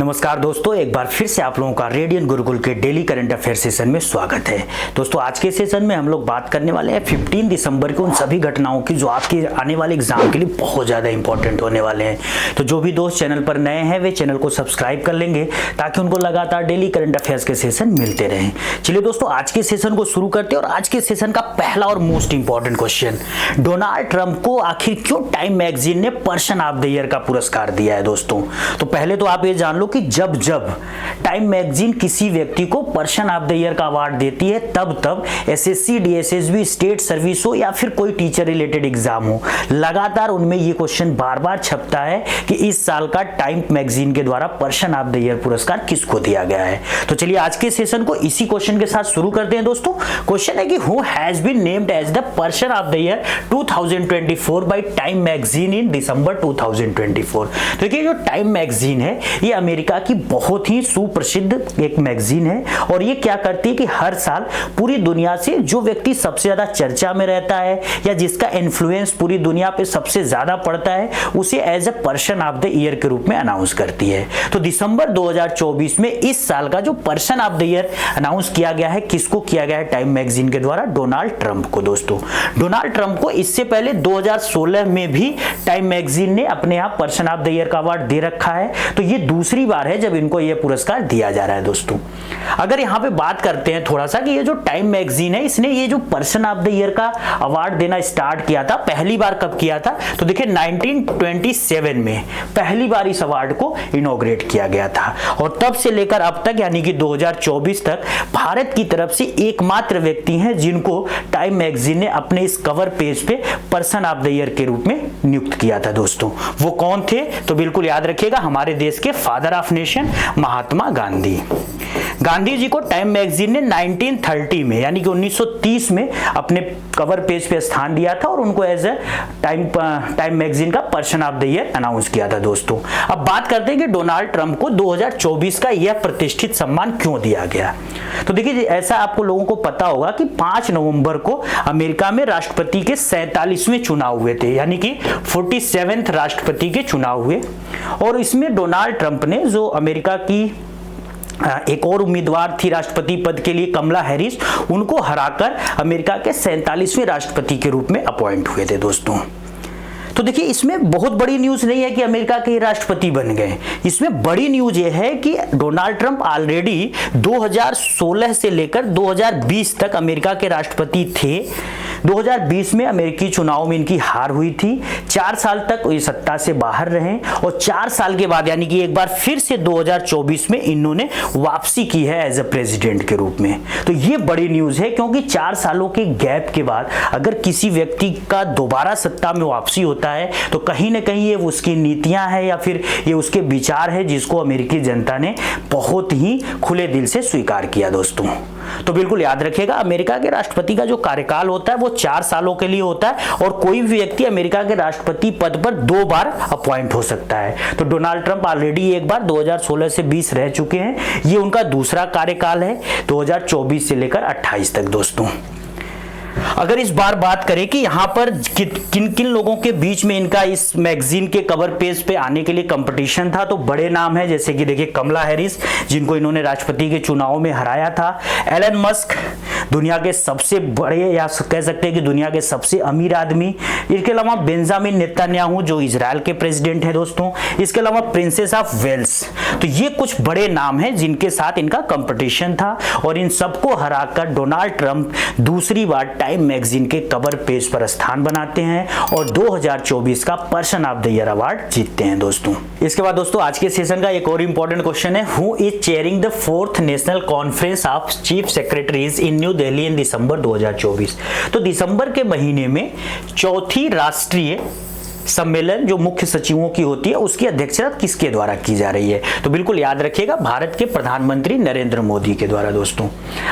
नमस्कार दोस्तों, एक बार फिर से आप लोगों का रेडियन गुरुकुल के डेली करंट अफेयर सेशन में स्वागत है। दोस्तों, आज के सेशन में हम लोग बात करने वाले हैं 15 दिसंबर के उन सभी घटनाओं की जो आपके आने वाले एग्जाम के लिए बहुत ज़्यादा इंपॉर्टेंट होने वाले हैं। तो जो भी दोस्त चैनल पर नए हैं वे चैनल को सब्सक्राइब कर लेंगे ताकि उनको लगातार डेली करंट अफेयर्स के सेशन मिलते रहें। चलिए दोस्तों, आज के सेशन को शुरू करते हैं और आज के सेशन का पहला और most important question, Donald Trump को आखिर क्यों टाइम मैगजीन ने पर्सन ऑफ द ईयर का पुरस्कार दिया है। दोस्तों, तो पहले तो आप ये जान लो कि जब टाइम मैगजीन किसी व्यक्ति को पर्सन ऑफ द ईयर का अवार्ड देती है तब एसएससी डीएसएसबी स्टेट सर्विस हो या फिर कोई टीचर रिलेटेड एग्जाम हो, लगातार उनमें ये क्वेश्चन बार बार छपता है कि इस साल का टाइम मैगजीन के द्वारा पर्सन ऑफ द ईयर पुरस्कार किसको दिया गया है। तो चलिए आज के सेशन को इसी क्वेश्चन के साथ शुरू करते हैं। दोस्तों, क्वेश्चन है कि who has been named as the person of the year 2024 by Time magazine in December 2024। तो देखिए, जो टाइम मैगजीन है ये अमेरिका की बहुत ही सुप्रसिद्ध एक मैगजीन है और ये क्या करती है कि हर साल पूरी दुनिया से जो व्यक्ति सबसे ज्यादा चर्चा में रहता है या जिसका इन्फ्लुएंस पूरी दुनिया पे सबसे ज्यादा पड़ता है उसे as a person of the year के रूप में अनाउंस करती है। तो दिसंबर 2024 में इस साल का जो person of the year announce किया गया है, किसको किया गया है टाइम मैगजीन के द्वारा? डोनाल्ड ट्रंप को। दोस्तों, डोनाल्ड ट्रंप को इससे पहले 2016 में भी टाइम मैगजीन ने अपने यहां पर्सन ऑफ द ईयर का अवार्ड दे रखा है। तो ये दूसरी बार है जब इनको यह पुरस्कार दिया जा रहा है। दोस्तों, अगर यहां पे बात करते हैं थोड़ा सा कि ये जो टाइम मैगजीन है इसने ये जो पर्सन ऑफ द ईयर का अवार्ड देना स्टार्ट किया था, पहली बार कब किया था? तो देखिए 1927 में पहली बार इस अवार्ड को इनॉग्रेट किया गया था और तब से लेकर अब तक यानी कि 2024 तक भारत की तरफ से एकमात्र व्यक्ति हैं जिनको टाइम मैगजीन ने अपने इस कवर पेज पे पर्सन ऑफ द ईयर के रूप में नियुक्त किया था। दोस्तों, वो कौन थे? तो बिल्कुल याद रखिएगा, हमारे देश के father of nation Mahatma Gandhi. Gandhi ji को टाइम मैगजीन ने 1930 में यानी कि 1930 में अपने कवर पेज पे स्थान दिया था और उनको एज ए टाइम मैगजीन का person of the year announce किया था। दोस्तों, अब बात करते हैं कि डोनाल्ड ट्रंप को 2024 का यह प्रतिष्ठित सम्मान क्यों दिया गया। तो देखिए, ऐसा आपको लोगों को पता होगा कि 5 नवंबर को अमेरिका में राष्ट्रपति के 47वें चुनाव हुए थे, यानी कि 47th राष्ट्रपति के चुनाव हुए और इसमें डोनाल्ड ट्रंप ने जो अमेरिका की एक और उम्मीदवार थी राष्ट्रपति पद के लिए, कमला हैरिस, उनको हराकर अमेरिका के 47वें राष्ट्रपति के रूप में अपॉइंट हुए थे। दोस्तों, तो देखिए, इसमें बहुत बड़ी न्यूज नहीं है कि अमेरिका के राष्ट्रपति बन गए। इसमें बड़ी न्यूज ये है कि डोनाल्ड ट्रंप ऑलरेडी 2016 से लेकर 2020 तक अमेरिका के राष्ट्रपति थे। 2020 में अमेरिकी चुनाव में इनकी हार हुई थी। 4 साल तक ये सत्ता से बाहर रहे और 4 साल के बाद यानी कि एक बार फिर से 2024 में इन्होंने वापसी की है एज ए प्रेसिडेंट के रूप में। तो ये बड़ी न्यूज है क्योंकि 4 सालों के गैप के बाद अगर किसी व्यक्ति का दोबारा सत्ता में वापसी होता है तो कहीं ना कहीं ये उसकी नीतियां हैं या फिर ये उसके विचार है जिसको अमेरिकी जनता ने बहुत ही खुले दिल से स्वीकार किया। दोस्तों, तो बिल्कुल याद रखिएगा, अमेरिका के राष्ट्रपति का जो कार्यकाल होता है वो 4 सालों के लिए होता है और कोई भी व्यक्ति अमेरिका के राष्ट्रपति पद पर 2 बार अपॉइंट हो सकता है। तो डोनाल्ड ट्रंप ऑलरेडी एक बार 2016 से 20 रह चुके हैं, ये उनका दूसरा कार्यकाल है 2024 से लेकर 28 तक। दोस्तों, अगर इस बार बात करें कि यहाँ पर किन किन लोगों के बीच में इनका इस मैगजीन के कवर पेज पे आने के लिए कंपटीशन था, तो बड़े नाम हैं जैसे कि देखिए कमला हैरिस, जिनको इन्होंने राष्ट्रपति के चुनाव में हराया था। एलन मस्क, दुनिया के सबसे बड़े या कह सकते हैं कि दुनिया के सबसे अमीर आदमी। इसके अलावा बेंजामिन नेतन्याहू जो इजराइल के प्रेसिडेंट है। दोस्तों, इसके अलावा प्रिंसेस ऑफ वेल्स। तो ये कुछ बड़े नाम हैं जिनके साथ इनका कंपटीशन था और इन सबको हराकर डोनाल्ड ट्रंप दूसरी बार टाइम मैगजीन के कवर पेज पर स्थान बनाते हैं और 2024 का person of the year award जीतते हैं। दोस्तों, इसके बाद दोस्तों आज के सेशन का एक और इंपॉर्टेंट क्वेश्चन है, who is chairing the 4th national conference of chief secretaries in new Delhi in December 2024। तो दिसंबर के महीने में 4थी राष्ट्रीय सम्मेलन जो मुख्य सचिवों की होती है उसकी अध्यक्षता किसके द्वारा की जा रही है? तो बिल्कुल याद रखिएगा, भारत के प्रधानमंत्री नरेंद्र मोदी के द्वारा। दोस्तों,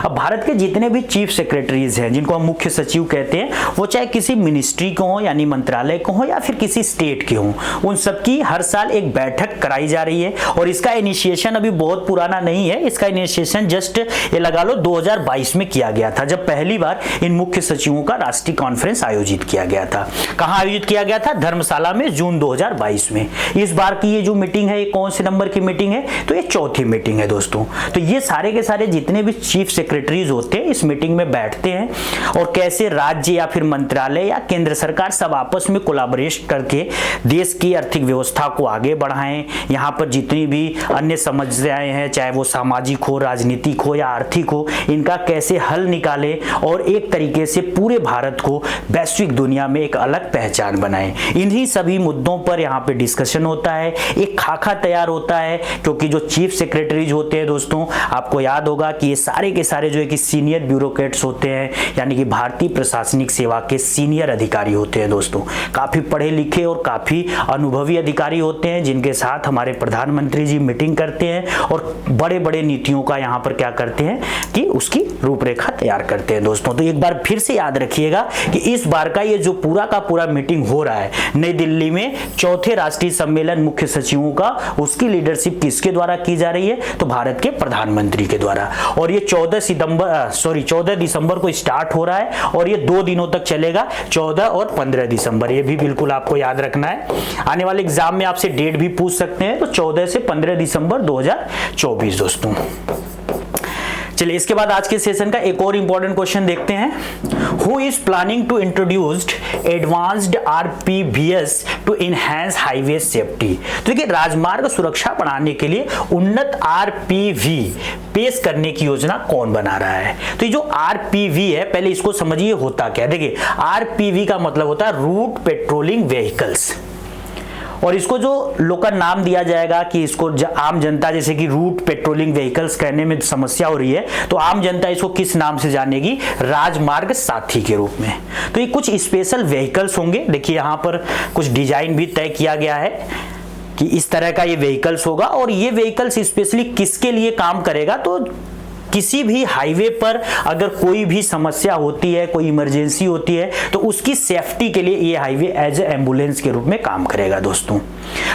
अब भारत के जितने भी चीफ सेक्रेटरीज हैं जिनको हम मुख्य सचिव कहते हैं, वो चाहे किसी मिनिस्ट्री को हो यानी मंत्रालय को हो या फिर किसी स्टेट के हो, उन सबकी हर साल एक बैठक कराई जा रही है और इसका इनिशिएशन अभी बहुत पुराना नहीं है। इसका इनिशिएशन जस्ट ये लगा लो 2022 में किया गया था, जब पहली बार इन मुख्य सचिवों का राष्ट्रीय कॉन्फ्रेंस आयोजित किया गया था। कहां आयोजित किया गया था? धर्मशाला में जून 2022 में। इस बार की ये जो मीटिंग है ये कौन से नंबर की मीटिंग है, तो ये चौथी मीटिंग है दोस्तों। तो ये सारे के सारे जितने भी चीफ सेक्रेटरीज होते हैं इस मीटिंग में बैठते हैं और कैसे राज्य या फिर मंत्रालय या केंद्र सरकार सब आपस में कोलैबोरेट करके देश की आर्थिक व्यवस्था को आगे बढ़ाएं। यहाँ पर जितनी भी अन्य समस्याएं हैं, चाहे वो सामाजिक हो, राजनीतिक हो या आर्थिक हो, इनका कैसे हल निकाले और एक तरीके से पूरे भारत को वैश्विक दुनिया में एक अलग पहचान बनाएं। इन्हीं सभी मुद्दों पर यहाँ पे डिस्कशन होता है, एक खाका तैयार होता है, क्योंकि जो चीफ सेक्रेटरीज होते हैं दोस्तों, आपको याद होगा कि ये सारे के सारे जो है कि सीनियर ब्यूरोक्रेट्स होते हैं, यानी कि भारतीय प्रशासनिक सेवा के सीनियर अधिकारी होते हैं दोस्तों। काफी पढ़े लिखे और काफी अनुभवी अधिकारी होते हैं, जिनके साथ हमारे प्रधानमंत्री जी मीटिंग करते हैं और बड़े बड़े नीतियों का यहाँ पर क्या करते हैं कि उसकी रूपरेखा तैयार करते हैं दोस्तों। तो एक बार फिर से याद रखिएगा कि इस बार का ये जो पूरा का पूरा मीटिंग हो रहा है नई दिल्ली में, चौथे राष्ट्रीय सम्मेलन मुख्य सचिवों का, उसकी लीडरशिप किसके द्वारा की जा रही है, तो भारत के प्रधानमंत्री के द्वारा। और ये 14 दिसंबर को स्टार्ट हो रहा है और ये 2 दिनों तक चलेगा, 14 और 15 दिसंबर। ये भी बिल्कुल आपको याद रखना है, आने वाले एग्जाम में आपसे डेट भी पूछ सकते हैं, तो 14 से 15 दिसंबर 2024 दोस्तों। चलिए इसके बाद आज के सेशन का एक और इंपॉर्टेंट क्वेश्चन देखते हैं। Who is planning to introduced advanced RPVs to enhance highway safety. तो देखिए राजमार्ग सुरक्षा बढ़ाने के लिए उन्नत आरपीवी पेश करने की योजना कौन बना रहा है। तो ये जो आरपीवी है पहले इसको समझिए होता क्या। देखिए आरपीवी का मतलब होता है रूट पेट्रोलिंग व्हीकल्स, और इसको जो लोकल नाम दिया जाएगा कि इसको आम जनता, जैसे कि रूट पेट्रोलिंग व्हीकल्स कहने में समस्या हो रही है, तो आम जनता इसको किस नाम से जानेगी, राजमार्ग साथी के रूप में। तो ये कुछ स्पेशल व्हीकल्स होंगे। देखिए यहाँ पर कुछ डिजाइन भी तय किया गया है कि इस तरह का ये व्हीकल्स होगा, और ये व्हीकल्स स्पेशली किसके लिए काम करेगा, तो किसी भी हाईवे पर अगर कोई भी समस्या होती है, कोई इमरजेंसी होती है, तो उसकी सेफ्टी के लिए ये हाईवे एज ए एम्बुलेंस के रूप में काम करेगा दोस्तों।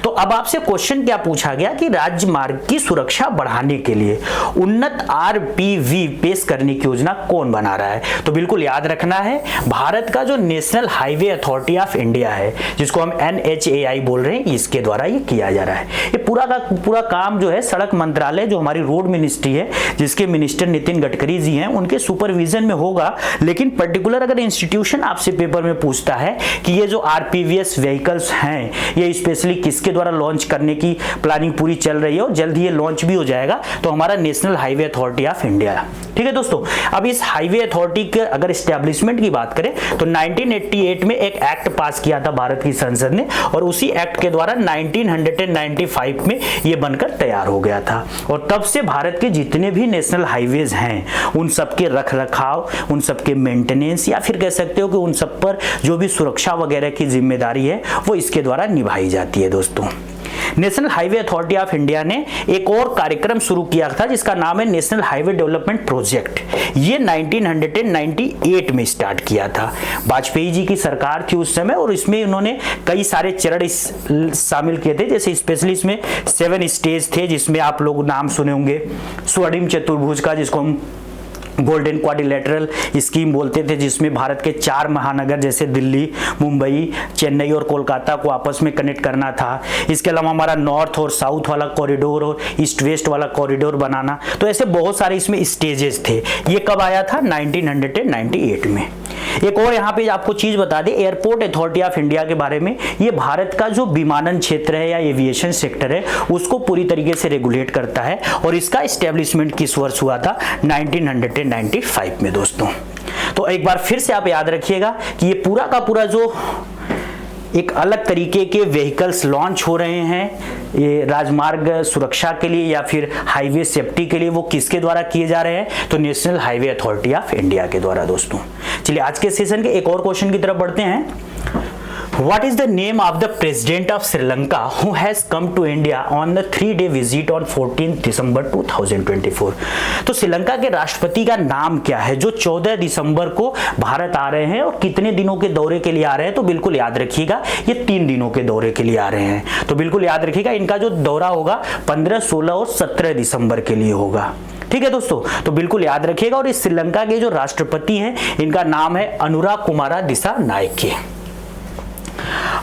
तो अब आपसे क्वेश्चन क्या पूछा गया कि राज्य मार्ग की सुरक्षा बढ़ाने के लिए उन्नत आरपीवी पेश करने की योजना कौन बना रहा है। तो बिल्कुल याद रखना है, भारत का जो national highway authority of India है, जिसको हम NHAI बोल रहे हैं, इसके द्वारा ये किया जा रहा है। ये पूरा का पूरा काम जो है सड़क मंत्रालय, जो हमारी रोड मिनिस्ट्री है, जिसके मिनिस्टर नितिन गडकरी जी हैं, उनके सुपरविजन में होगा। लेकिन पर्टिकुलर अगर इंस्टीट्यूशन आपसे पेपर में पूछता है कि ये जो आरपीवीएस व्हीकल्स हैं ये स्पेशली किसके द्वारा लॉन्च करने की प्लानिंग पूरी चल रही है और जल्द ही ये लॉन्च भी हो जाएगा, तो हमारा national highway authority of India. ठीक है दोस्तों। अब इस हाईवे अथॉरिटी के अगर एस्टेब्लिशमेंट की बात करें तो 1988 में एक एक्ट पास किया था भारत की संसद ने, और उसी एक्ट के द्वारा 1995 में ये बनकर तैयार हो गया था। और तब से भारत के जितने भी नेशनल हाईवेज हैं उन सबके रख रखाव, उन सबके मेंटेनेंस, या फिर कह सकते हो कि उन सब पर जो भी सुरक्षा वगैरह की जिम्मेदारी है वो इसके द्वारा निभाई जाती है दोस्तों। National highway authority of India ने एक और कार्यक्रम शुरू किया था जिसका नाम है नेशनल हाईवे डेवलपमेंट प्रोजेक्ट। ये 1998 में स्टार्ट किया था। वाजपेयी जी की सरकार थी उस समय, और इसमें उन्होंने कई सारे चरण शामिल किए थे। जैसे स्पेशली इसमें 7 स्टेज थे, जिसमें आप लोग नाम सुने होंगे स्वर्णिम चतुर्भुज का, जिसको हम गोल्डन क्वाड्रिलेटरल स्कीम बोलते थे, जिसमें भारत के 4 महानगर जैसे दिल्ली, मुंबई, चेन्नई और कोलकाता को आपस में कनेक्ट करना था। इसके अलावा हमारा नॉर्थ और साउथ वाला कॉरिडोर और ईस्ट वेस्ट वाला कॉरिडोर बनाना। तो ऐसे बहुत सारे इसमें स्टेजेस थे। ये कब आया था, 1998 में। एक और यहाँ पे आपको चीज बता दें, एयरपोर्ट अथॉरिटी ऑफ इंडिया के बारे में। ये भारत का जो विमानन क्षेत्र है या एविएशन सेक्टर है उसको पूरी तरीके से रेगुलेट करता है, और इसका एस्टेब्लिशमेंट किस वर्ष हुआ था, 1995 में दोस्तों। तो एक बार फिर से आप याद रखिएगा कि ये पूरा का पूरा जो एक अलग तरीके के व्हीकल्स लॉन्च हो रहे हैं ये राजमार्ग सुरक्षा के लिए या फिर हाईवे सेफ्टी के लिए, वो किसके द्वारा किए जा रहे हैं, तो national highway authority of India के द्वारा दोस्तों। चलिए आज के सेशन के एक और क्वेश्चन की तरफ बढ़ते हैं। What is the name of the president of Sri Lanka who has come to India on the 3-day visit on 14 दिसंबर 2024? तो श्रीलंका के राष्ट्रपति का नाम क्या है जो 14 दिसंबर को भारत आ रहे हैं, और कितने दिनों के दौरे के लिए आ रहे हैं, तो बिल्कुल याद रखिएगा ये 3 दिनों के दौरे के लिए आ रहे हैं। तो बिल्कुल याद रखिएगा इनका जो दौरा होगा 15, 16 और 17 दिसंबर के लिए होगा। ठीक है दोस्तों, तो बिल्कुल याद रखिएगा। और इस श्रीलंका के जो राष्ट्रपति हैं इनका नाम है अनुरा कुमारा दिसानायके।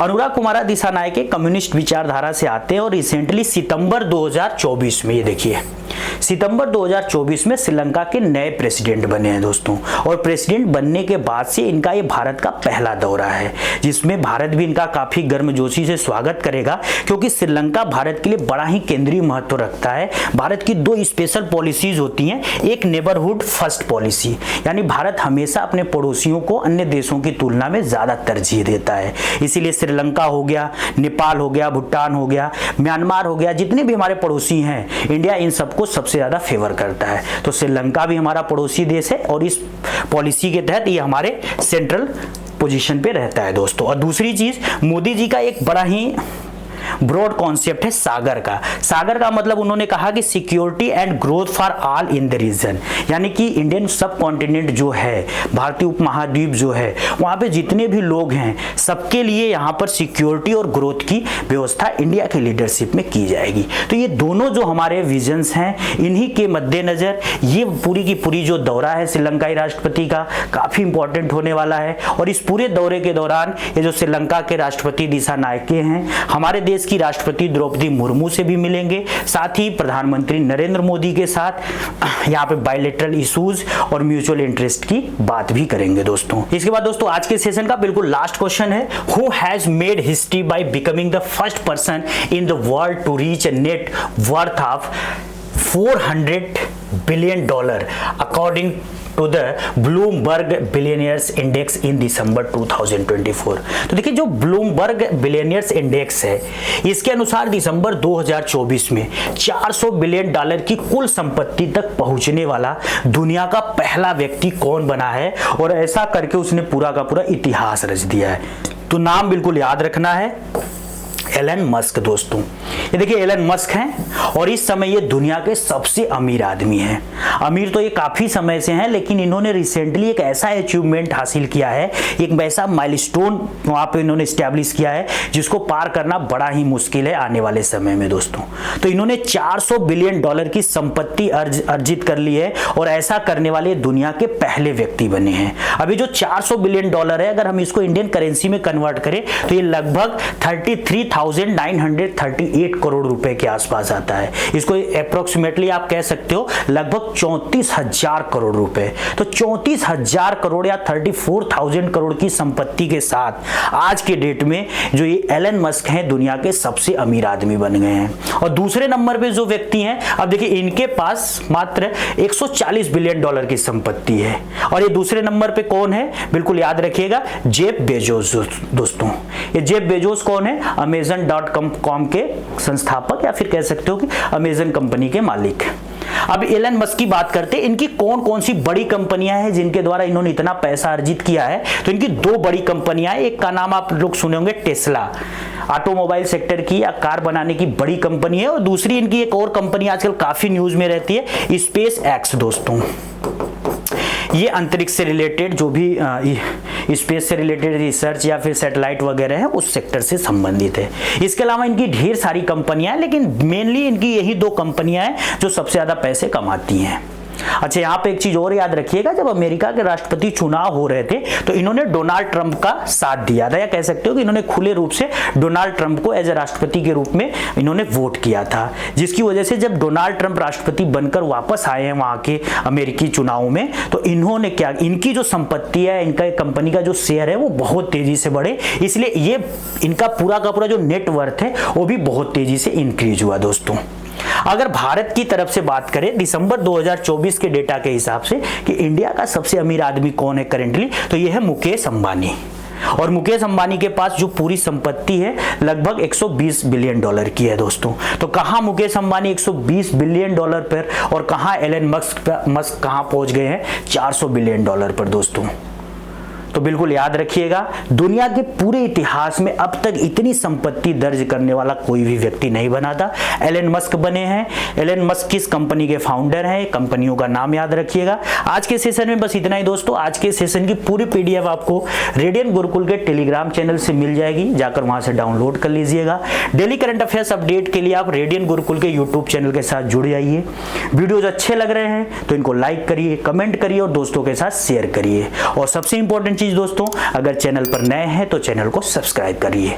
अनुराग कुमार दिसानायक के कम्युनिस्ट विचारधारा से आते हैं और रिसेंटली सितंबर 2024 में, ये देखिए सितंबर 2024 में श्रीलंका के नए प्रेसिडेंट बने हैं दोस्तों। और प्रेसिडेंट बनने के बाद से इनका ये भारत का पहला दौरा है, जिसमें भारत भी इनका काफी गर्मजोशी से स्वागत करेगा, क्योंकि श्रीलंका भारत के लिए बड़ा ही केंद्रीय महत्व रखता है। भारत की दो स्पेशल पॉलिसीज होती हैं, एक नेबरहुड फर्स्ट पॉलिसी, यानी भारत हमेशा अपने पड़ोसियों को अन्य देशों की तुलना में ज्यादा तरजीह देता है। इसीलिए श्रीलंका हो गया, नेपाल हो गया, भूटान हो गया, म्यांमार हो गया, जितने भी हमारे पड़ोसी हैं, इंडिया इन सबको सबसे ज्यादा फेवर करता है। तो श्रीलंका भी हमारा पड़ोसी देश है और इस पॉलिसी के तहत ये हमारे सेंट्रल पोजीशन पे रहता है दोस्तों। और दूसरी चीज, मोदी जी का एक बड़ा ही ब्रॉड कॉन्सेप्ट है सागर का। सागर का मतलब उन्होंने कहा कि security and growth for all in the region, यानी कि इंडियन सब कॉन्टिनेंट जो है, भारतीय उपमहाद्वीप जो है, वहां पे जितने भी लोग हैं सबके लिए यहाँ पर सिक्योरिटी और ग्रोथ की व्यवस्था इंडिया की लीडरशिप में की जाएगी। तो ये दोनों जो हमारे विजन्स हैं, इन्हीं के मद्देनजर ये पूरी की पूरी जो दौरा है श्रीलंकाई राष्ट्रपति का, काफी इंपॉर्टेंट होने वाला है। और इस पूरे दौरे के दौरान ये जो श्रीलंका के राष्ट्रपति दिसानायके हैं, हमारे देश की राष्ट्रपति द्रौपदी मुर्मू से भी मिलेंगे, साथ ही प्रधानमंत्री नरेंद्र मोदी के साथ यहाँ पे बायलैटरल इश्यूज और म्यूचुअल इंटरेस्ट की बात भी करेंगे दोस्तों। इसके बाद दोस्तों आज के सेशन का बिल्कुल लास्ट क्वेश्चन है, who has made history by becoming the first person in the world to reach a net worth of $400 billion according to the Bloomberg billionaires index in December 2024। तो देखिए जो ब्लूमबर्ग बिलियनियर्स इंडेक्स है, इसके अनुसार दिसंबर 2024 में $400 billion की कुल संपत्ति तक पहुंचने वाला दुनिया का पहला व्यक्ति कौन बना है, और ऐसा करके उसने पूरा का पूरा इतिहास रच दिया है। तो नाम बिल्कुल याद रखना है, एलन मस्क दोस्तों। ये देखिए एलन मस्क हैं और इस समय ये दुनिया के सबसे अमीर आदमी हैं। अमीर तो ये काफी समय से हैं, लेकिन इन्होंने रिसेंटली एक ऐसा अचीवमेंट हासिल किया है, एक वैसा माइलस्टोन वहां पे इन्होंने स्टैब्लिश किया है जिसको पार करना बड़ा ही मुश्किल है आने वाले समय में दोस्तों। तो इन्होंने $400 बिलियन की संपत्ति अर्जित कर ली है और ऐसा करने वाले दुनिया के पहले व्यक्ति बने हैं। अभी जो $400 बिलियन है, अगर हम इसको इंडियन करेंसी में कन्वर्ट करें तो ये लगभग 33,938 करोड़ रुपए के आसपास आता है। इसको अप्रोक्सीमेटली आप कह सकते हो लगभग 34,000 करोड़ रुपए। तो 34,000 करोड़ या 34,000 करोड़ की संपत्ति के साथ आज के डेट में जो ये एलन मस्क हैं, दुनिया के सबसे अमीर आदमी बन गए हैं। और दूसरे नंबर पे जो व्यक्ति हैं, अब देखिए इनके पास मात्र $140 बिलियन की संपत्ति है। और ये दूसरे नंबर पे कौन है, बिल्कुल याद रखिएगा, जेफ बेजोस दोस्तों। ये जेफ बेजोस कौन है, Amazon.com के संस्थापक या फिर कह सकते हो कि अमेजन कंपनी के मालिक। अब एलन मस्क की बात करते हैं, इनकी कौन कौन सी बड़ी कंपनियां हैं जिनके द्वारा इन्होंने इतना पैसा अर्जित किया है। तो इनकी दो बड़ी कंपनियां हैं, एक का नाम आप लोग सुने होंगे टेस्ला, ऑटोमोबाइल सेक्टर की या कार बनाने की बड़ी कंपनी है, और दूसरी इनकी एक और कंपनी आजकल काफी न्यूज में रहती है, स्पेस एक्स दोस्तों। ये अंतरिक्ष से रिलेटेड जो भी स्पेस से रिलेटेड रिसर्च या फिर सैटेलाइट वगैरह है उस सेक्टर से संबंधित है। इसके अलावा इनकी ढेर सारी कंपनियां हैं, लेकिन मेनली इनकी यही दो कंपनियां हैं जो सबसे ज्यादा पैसे कमाती हैं। अच्छा, यहाँ पे एक चीज और याद रखिएगा, जब अमेरिका के राष्ट्रपति चुनाव हो रहे थे तो इन्होंने डोनाल्ड ट्रंप का साथ दिया था, या कह सकते हो कि इन्होंने खुले रूप से डोनाल्ड ट्रंप को एज ए राष्ट्रपति के रूप में इन्होंने वोट किया था, जिसकी वजह से जब डोनाल्ड ट्रंप राष्ट्रपति बनकर वापस आए हैं वहां के अमेरिकी चुनाव में, तो इन्होंने क्या, इनकी जो संपत्ति है, इनका कंपनी का जो शेयर है वो बहुत तेजी से बढ़े, इसलिए ये इनका पूरा का पूरा जो नेटवर्थ है वो भी बहुत तेजी से इंक्रीज हुआ दोस्तों। अगर भारत की तरफ से बात करें दिसंबर 2024 के डेटा के हिसाब से कि इंडिया का सबसे अमीर आदमी कौन है करेंटली, तो यह है मुकेश अंबानी। और मुकेश अंबानी के पास जो पूरी संपत्ति है लगभग $120 बिलियन की है दोस्तों। तो कहां मुकेश अंबानी $120 बिलियन पर, और कहां एलन मस्क कहां पहुंच गए हैं $400 बिलियन पर दोस्तों। तो बिल्कुल याद रखिएगा, दुनिया के पूरे इतिहास में अब तक इतनी संपत्ति दर्ज करने वाला कोई भी व्यक्ति नहीं बना था, एलन मस्क बने हैं। एलन मस्क किस कंपनी के फाउंडर हैं, कंपनियों का नाम याद रखिएगा। आज के सेशन में बस इतना ही दोस्तों। आज के सेशन की पूरी पीडीएफ आपको रेडियन गुरुकुल के टेलीग्राम चैनल से मिल जाएगी, जाकर वहां से डाउनलोड कर लीजिएगा। डेली करंट अफेयर्स अपडेट के लिए आप रेडियन गुरुकुल के यूट्यूब चैनल के साथ जुड़ जाइए। वीडियोज अच्छे लग रहे हैं तो इनको लाइक करिए, कमेंट करिए और दोस्तों के साथ शेयर करिए। और सबसे इंपॉर्टेंट चीज दोस्तों, अगर चैनल पर नए हैं तो चैनल को सब्सक्राइब करिए।